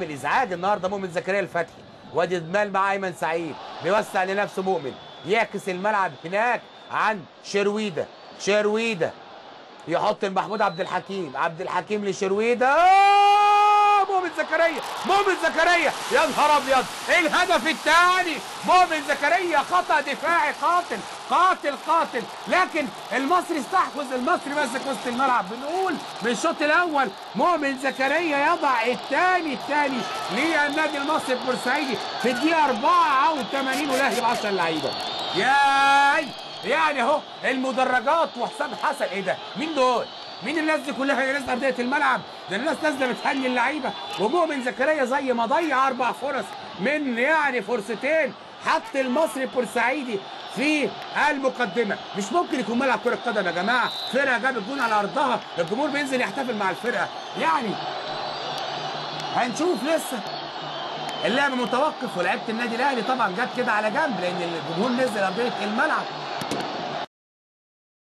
عامل ازعاج النهارده مؤمن زكريا الفتحي. وادي جمال مع ايمن سعيد بيوسع لنفسه مؤمن، يعكس الملعب هناك عن شرويده يحط لمحمود عبد الحكيم لشرويده. مؤمن زكريا يا نهار ابيض، الهدف الثاني مؤمن زكريا، خطأ دفاعي قاتل، لكن المصري استحوذ، المصري ماسك وسط الملعب. بنقول بالشوط الاول مؤمن زكريا يضع الثاني للنادي المصري البورسعيدي في الدقيقه 84 ولاهي ب 10 لعيبه. يعني اهو المدرجات وحسام حسن، ايه ده؟ مين دول؟ مين الناس دي كلها؟ هي ناس ارضيه الملعب، ده الناس نازله بتهني اللعيبه. ومؤمن زكريا زي ما ضيع 4 فرص من فرصتين، حط المصري البورسعيدي في المقدمه. مش ممكن يكون ملعب كره قدم يا جماعه، فرقه جابت جون على ارضها الجمهور بينزل يحتفل مع الفرقه. هنشوف لسه اللعب متوقف، ولعيبه النادي الاهلي طبعا جت كده على جنب لان الجمهور نزل ارضيه الملعب.